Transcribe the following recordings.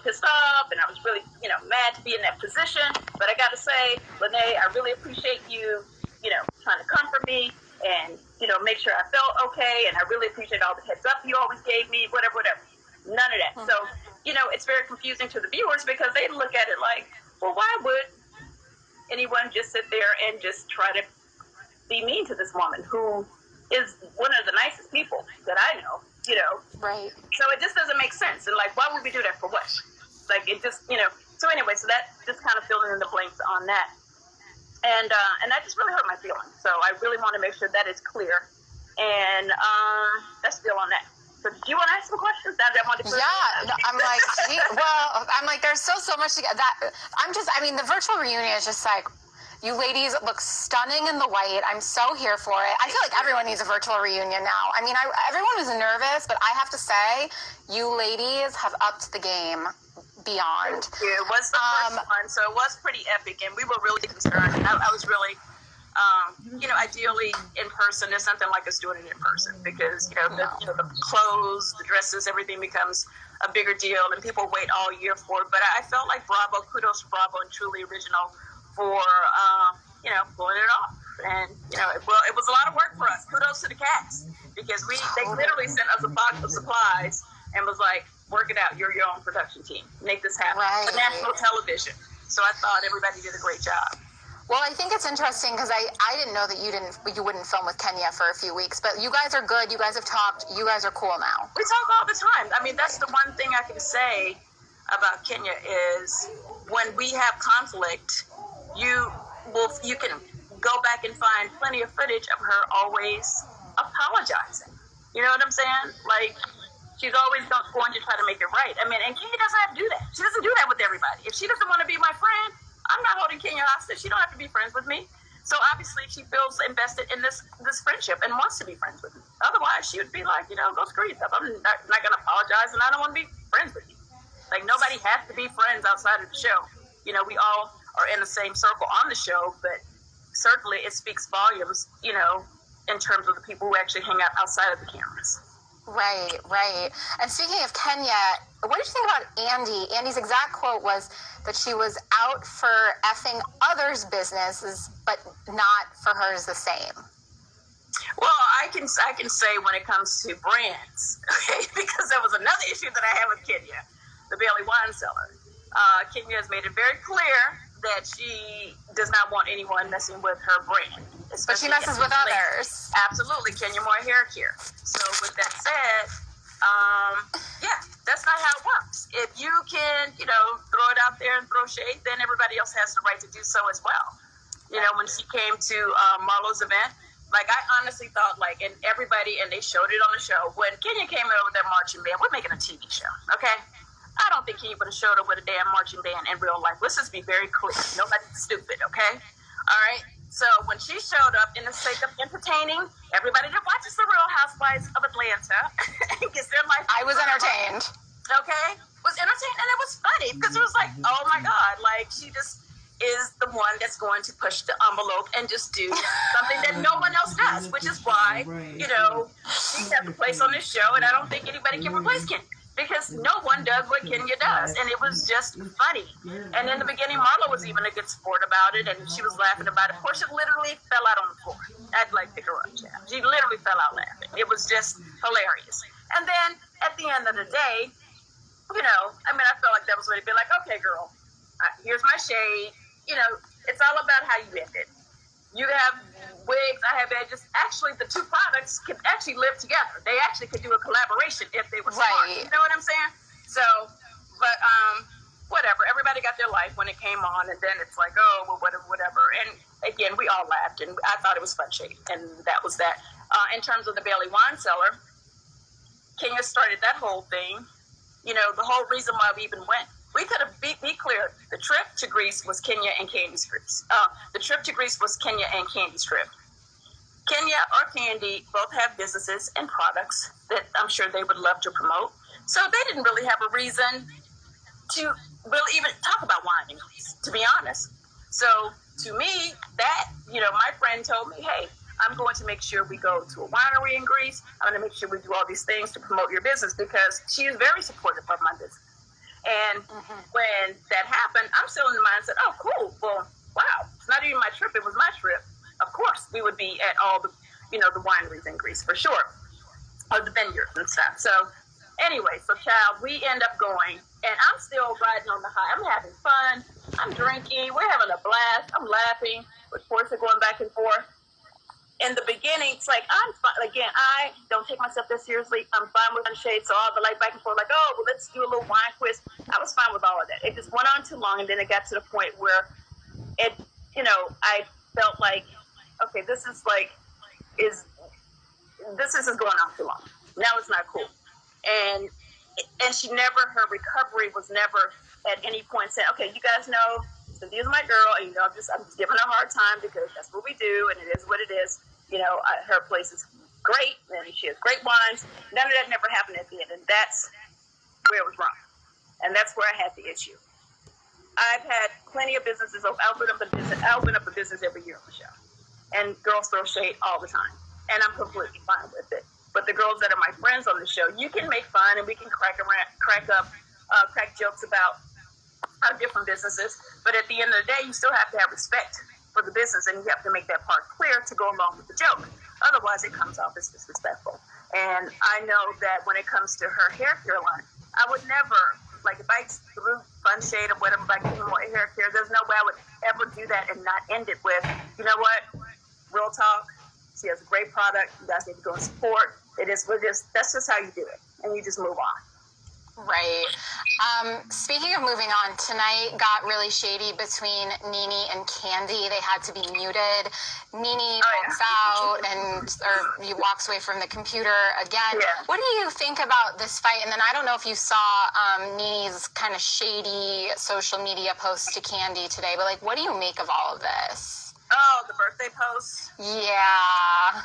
pissed off, and I was really, mad to be in that position. But I got to say, Lene, I really appreciate you, trying to comfort me and, make sure I felt okay. And I really appreciate all the heads up you always gave me, whatever. None of that. So, it's very confusing to the viewers because they look at it like, well, why would anyone just sit there and just try to be mean to this woman who is one of the nicest people that I know, Right. So it just doesn't make sense. And like, why would we do that for what? Like, it just, so anyway, so that just kind of filling in the blanks on that. And that just really hurt my feelings. So I really want to make sure that is clear. And that's still on that. So do you want to ask some questions? I'm like, there's so much to get that. The virtual reunion is just like, you ladies look stunning in the white. I'm so here for it. I feel like everyone needs a virtual reunion now. Everyone was nervous, but I have to say, you ladies have upped the game beyond. It was the first one, so it was pretty epic, and we were really concerned. I was really, ideally in person. There's something like us doing it in person because, the clothes, the dresses, everything becomes a bigger deal, and people wait all year for it. But I felt like kudos to Bravo and Truly Original for, pulling it off. And, it was a lot of work for us. Kudos to the cast because they literally sent us a box of supplies and was like, work it out. You're your own production team. Make this happen. Right. For national television. So I thought everybody did a great job. Well, I think it's interesting because I didn't know that you wouldn't film with Kenya for a few weeks, but you guys are good. You guys have talked. You guys are cool now. We talk all the time. That's the one thing I can say about Kenya is when we have conflict, you can go back and find plenty of footage of her always apologizing. You know what I'm saying? Like, she's always going to try to make it right. And Kenya doesn't have to do that. She doesn't do that with everybody. If she doesn't want to be my friend, I'm not holding Kenya hostage. She don't have to be friends with me. So obviously she feels invested in this friendship and wants to be friends with me. Otherwise, she would be like, go screw yourself. I'm not going to apologize, and I don't want to be friends with you. Like, nobody has to be friends outside of the show. We all are in the same circle on the show, but certainly it speaks volumes, in terms of the people who actually hang out outside of the cameras. Right. And speaking of Kenya, what did you think about Andy? Andy's exact quote was that she was out for effing others' businesses, but not for hers the same. Well, I can say when it comes to brands, okay, because there was another issue that I had with Kenya, the Bailey wine seller. Kenya has made it very clear that she does not want anyone messing with her brand. But she messes with others. Absolutely. Kenya more hair care. So with that said, that's not how it works. If you can, throw it out there and throw shade, then everybody else has the right to do so as well. When she came to Marlo's event, like, I honestly thought, like, and they showed it on the show, when Kenya came in with that marching band, we're making a TV show, okay? I don't think Kenya would have showed up with a damn marching band in real life. Let's just be very clear. Nobody's stupid, okay? All right? So when she showed up in the sake of entertaining everybody that watches The Real Housewives of Atlanta and gets their life. I was entertained. Okay? Was entertained, and it was funny because it was like, oh my God, like, she just is the one that's going to push the envelope and just do something that no one else does, which is why, she has a place on this show, and I don't think anybody can replace Kenya. Because no one does what Kenya does. And it was just funny. And in the beginning, Marlo was even a good sport about it. And she was laughing about it. Portia literally fell out on the floor. I'd like to pick her up, yeah. She literally fell out laughing. It was just hilarious. And then at the end of the day, I felt like that was what it'd be like, okay, girl, here's my shade. It's all about how you end it. You have wigs, I have edges. Actually, the two products could actually live together. They actually could do a collaboration if they were smart. Right. You know what I'm saying? So, but whatever. Everybody got their life when it came on, and then it's like, oh, well, whatever. And again, we all laughed, and I thought it was fun shade, and that was that. In terms of the Bailey wine cellar, Kenya started that whole thing. The whole reason why we even went. We could have be clear. The trip to Greece was Kenya and Candy's trip. The trip to Greece was Kenya and Candy's trip. Kenya or Candy both have businesses and products that I'm sure they would love to promote. So they didn't really have a reason to really even talk about wine in Greece, to be honest. So to me, that, my friend told me, hey, I'm going to make sure we go to a winery in Greece. I'm going to make sure we do all these things to promote your business because she is very supportive of my business. And when that happened, I'm still in the mindset, oh, cool. Well, wow, it's not even my trip. It was my trip. Of course, we would be at all the, the wineries in Greece for sure, or the vineyards and stuff. So anyway, child, we end up going, and I'm still riding on the high. I'm having fun. I'm drinking. We're having a blast. I'm laughing with Portia going back and forth. In the beginning, it's like, I'm fine. Again, I don't take myself that seriously. I'm fine with shade, so all the back and forth, like, oh, well, let's do a little wine quiz. I was fine with all of that. It just went on too long, and then it got to the point where it, I felt like, okay, this is going on too long. Now it's not cool. And her recovery was never at any point saying, okay, you guys know, Cynthia's my girl, and I'm just giving her a hard time because that's what we do, and it is what it is. Her place is great, and she has great wines. None of that never happened at the end, and that's where it was wrong, and that's where I had the issue. I've had plenty of businesses. I'll open up a business every year on the show, and girls throw shade all the time, and I'm completely fine with it. But the girls that are my friends on the show, you can make fun, and we can crack jokes about our different businesses. But at the end of the day, you still have to have respect for the business, and you have to make that part clear to go along with the joke. Otherwise, it comes off as disrespectful. And I know that when it comes to her hair care line, I would never, if I threw fun shade or whatever, more hair care, there's no way I would ever do that and not end it with, you know what, real talk, she has a great product, you guys need to go and support. That's just how you do it, and you just move on. Right. Speaking of moving on, tonight got really shady between Nene and Candy. They had to be muted. Nene walks out or he walks away from the computer again. Yeah. What do you think about this fight? And then I don't know if you saw Nene's kind of shady social media post to Candy today, but what do you make of all of this? Oh, the birthday post? Yeah.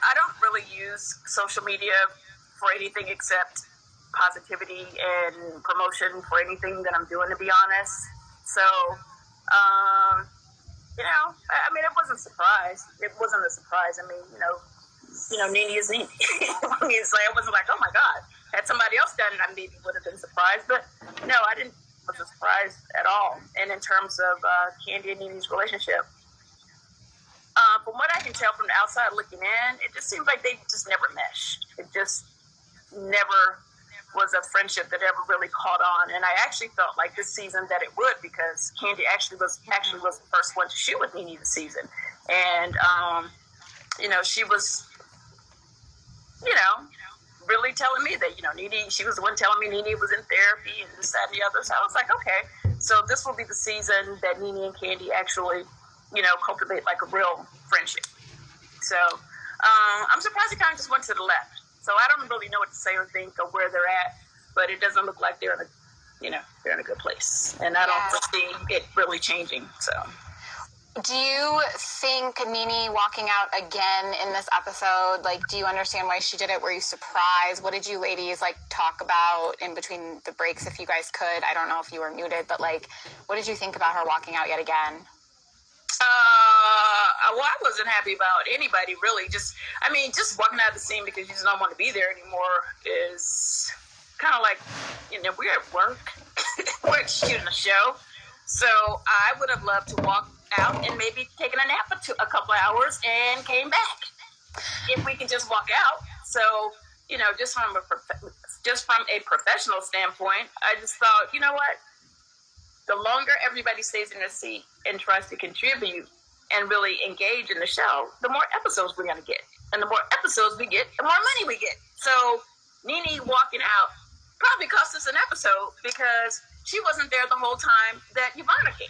I don't really use social media for anything except positivity and promotion for anything that I'm doing, to be honest. So, it wasn't a surprise. It wasn't a surprise. Nene is Nene. It's I wasn't like, oh my God, had somebody else done it, I maybe would have been surprised. But no, I wasn't surprised at all. And in terms of Candy and Nene's relationship, from what I can tell from the outside looking in, it just seems like they just never meshed. It just never was a friendship that ever really caught on. And I actually felt like this season that it would, because Candy actually was the first one to shoot with Nene this season. And, she was, really telling me that, Nene, she was the one telling me Nene was in therapy and this, that, and the other. So I was like, okay, so this will be the season that Nene and Candy actually cultivate a real friendship. So I'm surprised it kind of just went to the left. So I don't really know what to say or think or where they're at, but it doesn't look like they're in a good place. And I don't foresee it really changing. So. Do you think Nene walking out again in this episode, do you understand why she did it? Were you surprised? What did you ladies talk about in between the breaks, if you guys could? I don't know if you were muted, but what did you think about her walking out yet again? Well, I wasn't happy about anybody really. Just walking out of the scene because you just don't want to be there anymore is kind of we're at work, we're shooting a show. So I would have loved to walk out and maybe taken a nap for a couple of hours and came back. If we can just walk out. So, just from a professional standpoint, I just thought, you know what? The longer everybody stays in their seat and tries to contribute and really engage in the show, the more episodes we're going to get. And the more episodes we get, the more money we get. So Nene walking out probably cost us an episode because she wasn't there the whole time that Yvonne came.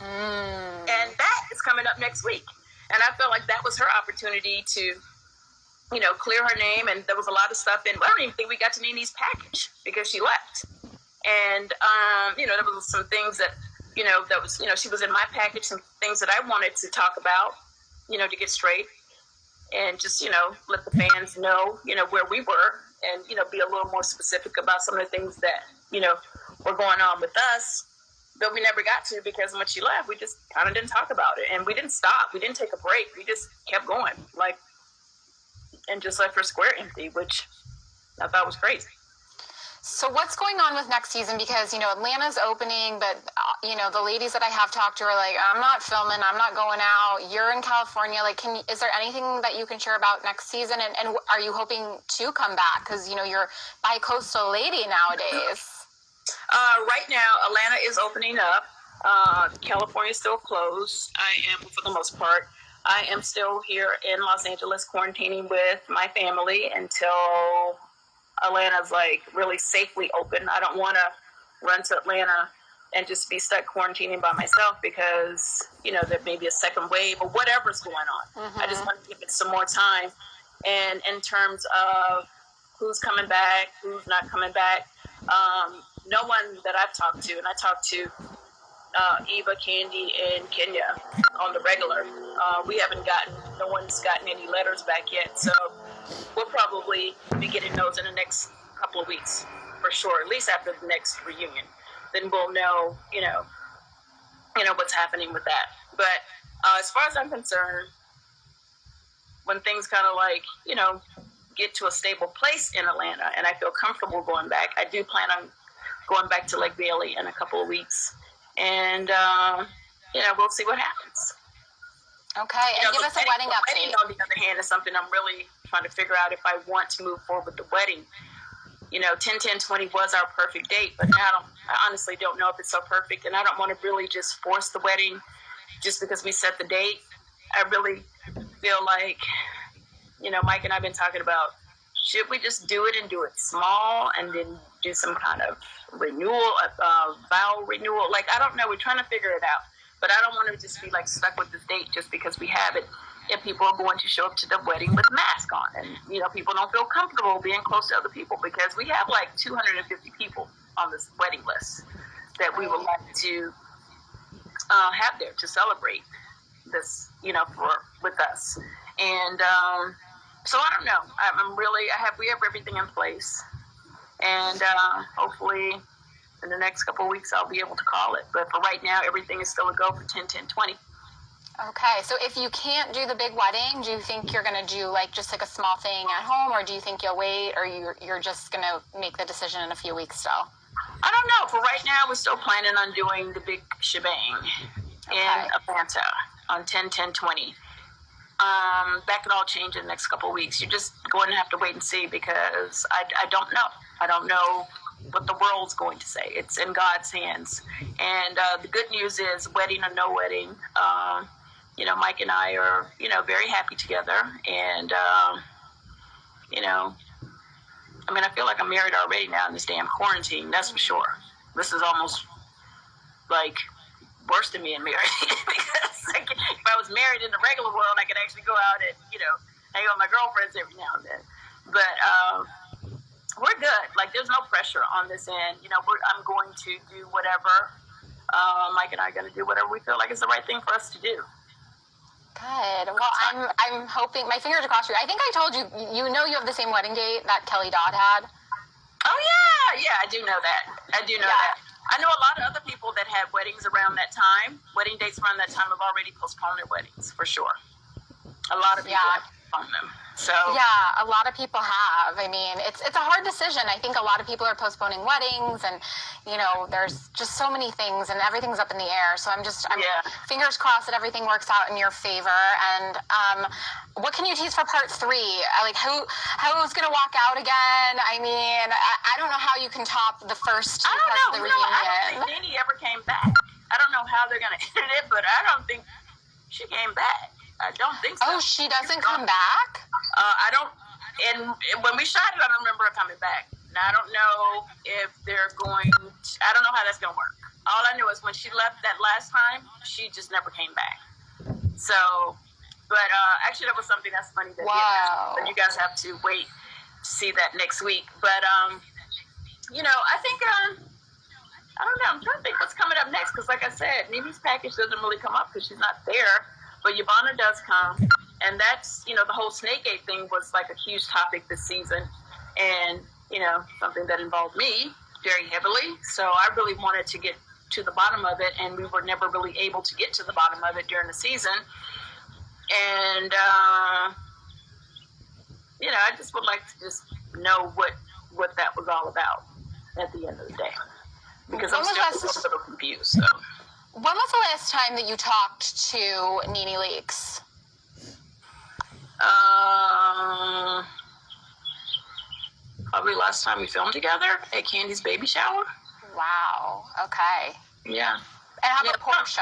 And that is coming up next week. And I felt like that was her opportunity to, clear her name. And there was a lot of stuff in, I don't even think we got to Nene's package because she left. And, there was some things that, she was in my package, some things that I wanted to talk about, to get straight and just, let the fans know, where we were and, be a little more specific about some of the things that, were going on with us. But we never got to because when she left, we just kind of didn't talk about it. And we didn't stop. We didn't take a break. We just kept going, and just left her square empty, which I thought was crazy. So what's going on with next season? Because, Atlanta's opening, but, the ladies that I have talked to are like, I'm not filming, I'm not going out. You're in California. Like, is there anything that you can share about next season? And are you hoping to come back? Because, you're bi-coastal lady nowadays. Right now, Atlanta is opening up. California is still closed. I am, for the most part, I am still here in Los Angeles quarantining with my family until Atlanta's like really safely open. I don't want to run to Atlanta and just be stuck quarantining by myself because, there may be a second wave or whatever's going on. Mm-hmm. I just want to give it some more time. And in terms of who's coming back, who's not coming back, no one that I've talked to, and I talked to Eva, Candy, and Kenya on the regular. No one's gotten any letters back yet. So we'll probably be getting those in the next couple of weeks for sure, at least after the next reunion. Then we'll know, what's happening with that. But as far as I'm concerned, when things kind of get to a stable place in Atlanta and I feel comfortable going back, I do plan on going back to Lake Bailey in a couple of weeks. And, we'll see what happens. Okay, and give us a wedding update. Wedding, on the other hand, is something I'm really trying to figure out if I want to move forward with the wedding. 10-10-20 was our perfect date, but now I honestly don't know if it's so perfect, and I don't want to really just force the wedding just because we set the date. I really feel like, Mike and I have been talking about, should we just do it and do it small and then do some kind of renewal, vow renewal? I don't know. We're trying to figure it out. But I don't want to just be stuck with this date just because we have it. If people are going to show up to the wedding with masks on, and people don't feel comfortable being close to other people because we have 250 people on this wedding list that we would like to have there to celebrate this, with us. And so I don't know. We have everything in place, and hopefully in the next couple of weeks, I'll be able to call it. But for right now, everything is still a go for 10-10-20. Okay, so if you can't do the big wedding, do you think you're going to do just a small thing at home, or do you think you'll wait, or you're just going to make the decision in a few weeks still? I don't know. For right now, we're still planning on doing the big shebang in Atlanta on 10-10-20. That could all change in the next couple of weeks. You're just going to have to wait and see because I don't know. I don't know what the world's going to say. It's in God's hands. And the good news is, wedding or no wedding, Mike and I are, very happy together. And, I feel like I'm married already now in this damn quarantine. That's for sure. This is almost worse than being married because if I was married in the regular world, I could actually go out and, hang out with my girlfriends every now and then. But, we're good. There's no pressure on this end. I'm going to do whatever. Mike and I are going to do whatever we feel like is the right thing for us to do. Good. Well, I'm hoping, my fingers are crossed for you. I think I told you, you have the same wedding date that Kelly Dodd had. Oh, yeah. Yeah, I do know that. I know a lot of other people that had weddings around that time. Wedding dates around that time have already postponed their weddings, for sure. A lot of people have postponed them. So yeah, a lot of people have. I mean, it's a hard decision. I think a lot of people are postponing weddings, and there's just so many things, and everything's up in the air. So I'm fingers crossed that everything works out in your favor. And what can you tease for part 3? Who's gonna walk out again? I mean, I don't know how you can top the first 2 parts of the reunion. I don't think Nene ever came back. I don't know how they're gonna edit it, but I don't think she came back. I don't think so. Oh, she doesn't come back? I don't. And when we shot it, I don't remember her coming back. Now, I don't know if they're going to, I don't know how that's going to work. All I know is when she left that last time, she just never came back. So, but actually, that was something that's funny that you guys have to wait to see that next week. But, I think, I don't know. I'm trying to think what's coming up next because, like I said, Nene's package doesn't really come up because she's not there. But Yvonne does come, and that's, the whole Snakegate thing was a huge topic this season, and, something that involved me very heavily. So I really wanted to get to the bottom of it, and we were never really able to get to the bottom of it during the season. And, I just would like to just know what that was all about. at the end of the day. Because When I'm was still a little confused. So. when was the last time that you talked to Nene Leakes? Probably last time we filmed together at Candy's baby shower. Wow. Okay. Yeah. And how about Portia?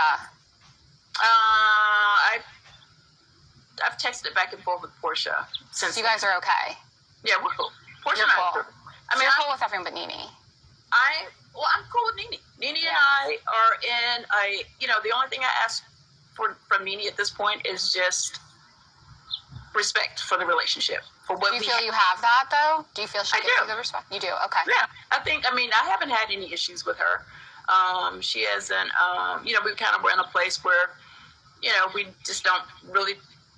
I've texted back and forth with Portia since. So you guys are okay? Yeah, we're cool. Portia You're and I. cool. I mean, you're cool with everyone but Nene. I'm cool with Nene. Nene and I are in the only thing I ask from Nene at this point is just respect for the relationship. For what do you feel you have that, though? Do you feel she gives you the respect? You do? Okay. Yeah. I haven't had any issues with her. She hasn't, we kind of were in a place where, we just don't really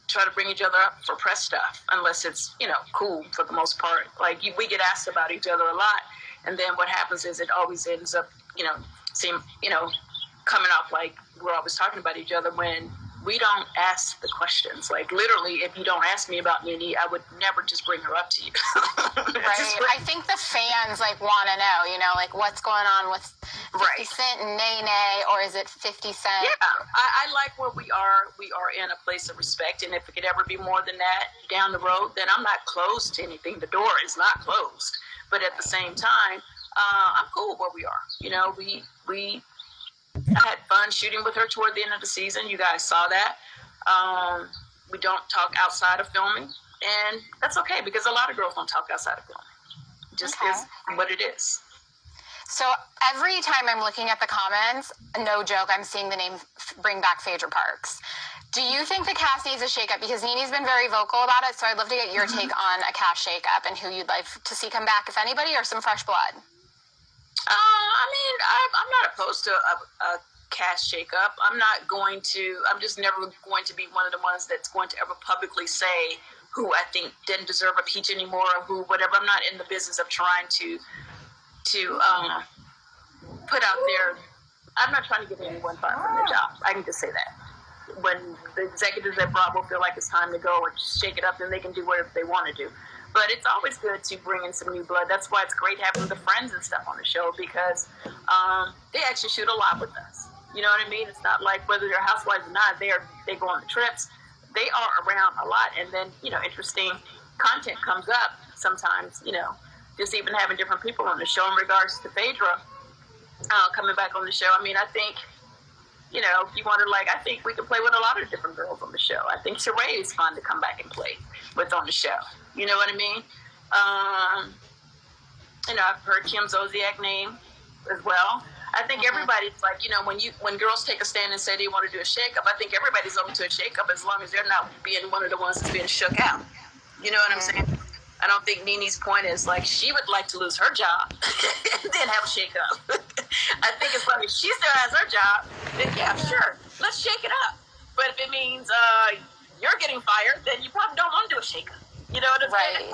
try to bring each other up for press stuff unless it's, cool for the most part. Like, we get asked about each other a lot. And then what happens is it always ends up, coming off like we're always talking about each other when we don't ask the questions. Like, literally, if you don't ask me about Nene, I would never just bring her up to you. Right. I think the fans, want to know, what's going on with 50 Cent and Nene, or is it 50 Cent? Yeah, I like where we are. We are in a place of respect, and if it could ever be more than that down the road, then I'm not closed to anything. The door is not closed. But at the same time, I'm cool where we are. I had fun shooting with her toward the end of the season. You guys saw that. We don't talk outside of filming, and that's okay because a lot of girls don't talk outside of filming. It just is what it is. So every time I'm looking at the comments, no joke, I'm seeing the name Bring Back Phaedra Parks. Do you think the cast needs a shakeup? Because Nene's been very vocal about it, so I'd love to get your take on a cast shakeup and who you'd like to see come back, if anybody, or some fresh blood. I'm not opposed to a cast shakeup. I'm just never going to be one of the ones that's going to ever publicly say who I think didn't deserve a peach anymore or who, whatever. I'm not in the business of trying to put out there. I'm not trying to get anyone fired from their job. I can just say that. When the executives at Bravo feel like it's time to go or just shake it up, then they can do whatever they want to do. But it's always good to bring in some new blood. That's why it's great having the friends and stuff on the show because they actually shoot a lot with us. You know what I mean? It's not like whether they're housewives or not, they go on the trips. They are around a lot. And then, interesting content comes up sometimes, just even having different people on the show in regards to Phaedra coming back on the show. I mean, I think, if you want to, I think we can play with a lot of different girls on the show. I think Sheree is fun to come back and play with on the show. You know what I mean? I've heard Kim Zolciak's name as well. I think everybody's when girls take a stand and say they want to do a shakeup, I think everybody's open to a shakeup as long as they're not being one of the ones that's being shook out. You know what I'm saying? I don't think Nene's point is she would like to lose her job and then have a shakeup. I think as long as she still has her job, then yeah, sure, let's shake it up. But if it means you're getting fired, then you probably don't want to do a shakeup. You know what I'm saying?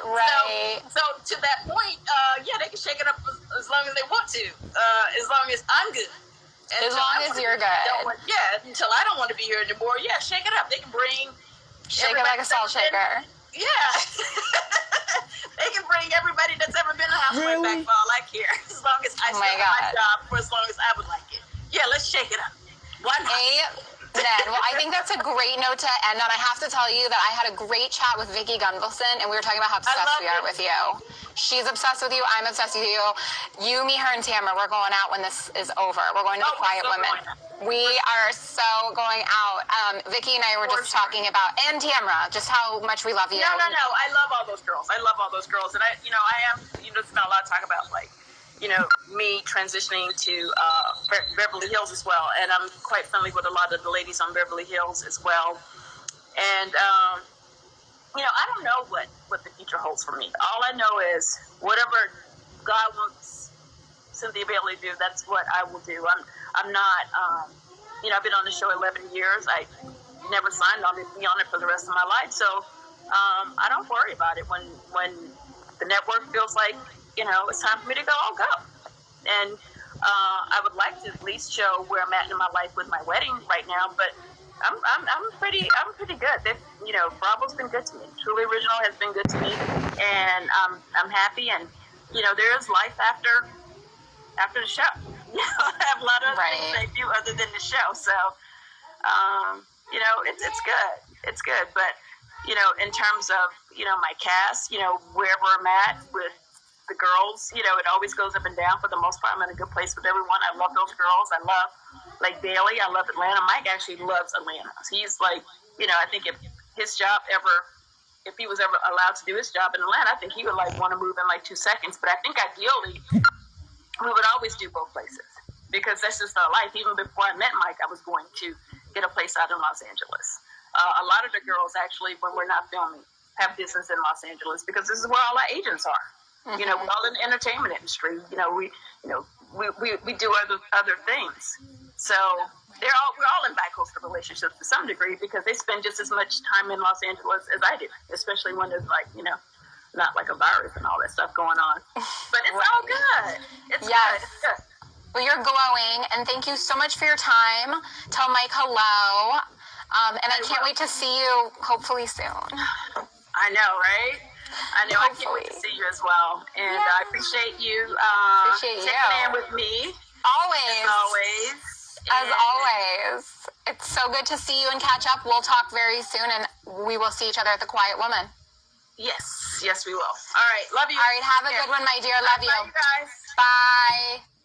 Right. So to that point, they can shake it up as long as they want to, as long as I'm good. And as long as you're good. Until I don't want to be here anymore. Yeah, shake it up. They can bring... Shake it like a salt shaker. Yeah. They can bring everybody that's ever been a housewife back for all I care. As long as I still have my job for as long as I would like it. Yeah, let's shake it up. Why not? Well, I think that's a great note to end on. I have to tell you that I had a great chat with Vicki Gunvalson, and we were talking about how obsessed we are with you. She's obsessed with you. I'm obsessed with you. You, me, her, and Tamara, we're going out when this is over. We're going to the Quiet Women. We are so going out. Vicki and I were just talking about, and Tamara, just how much we love you. No. I love all those girls. And I am, there's not a lot to talk about, me transitioning to Beverly Hills as well. And I'm quite friendly with a lot of the ladies on Beverly Hills as well. And, I don't know what the future holds for me. All I know is whatever God wants Cynthia Bailey to do, that's what I will do. I'm not, I've been on the show 11 years. I never signed on to be on it for the rest of my life. So I don't worry about it. When the network feels like, it's time for me to go, I'll go. And I would like to at least show where I'm at in my life with my wedding right now, but I'm pretty good. Bravo's been good to me. Truly Original has been good to me, and I'm happy. And there is life after the show. I have a lot of other things they do other than the show. So, it's good. It's good. But, in terms of, my cast, wherever I'm at with the girls, it always goes up and down. For the most part, I'm in a good place with everyone. I love those girls. I love, like, Bailey. I love Atlanta. Mike actually loves Atlanta. He's like, I think if he was ever allowed to do his job in Atlanta, I think he would, like, want to move in, like, 2 seconds. But I think ideally, we would always do both places because that's just our life. Even before I met Mike, I was going to get a place out in Los Angeles. A lot of the girls, actually, when we're not filming, have business in Los Angeles because this is where all our agents are. Mm-hmm. We're all in the entertainment industry. We do other things. So we're all in bi-coastal relationships to some degree because they spend just as much time in Los Angeles as I do, especially when there's like, not like a virus and all that stuff going on. But it's all good. It's good. It's good. Well, you're glowing, and thank you so much for your time. Tell Mike hello. And I can't wait to see you hopefully soon. I know, right? I know. Hopefully. I can't wait to see you as well. And I appreciate you checking in with me. Always. As always. It's so good to see you and catch up. We'll talk very soon, and we will see each other at the Quiet Woman. Yes, we will. All right. Love you. All right. Have a good one, my dear. Love you. Bye, you guys. Bye.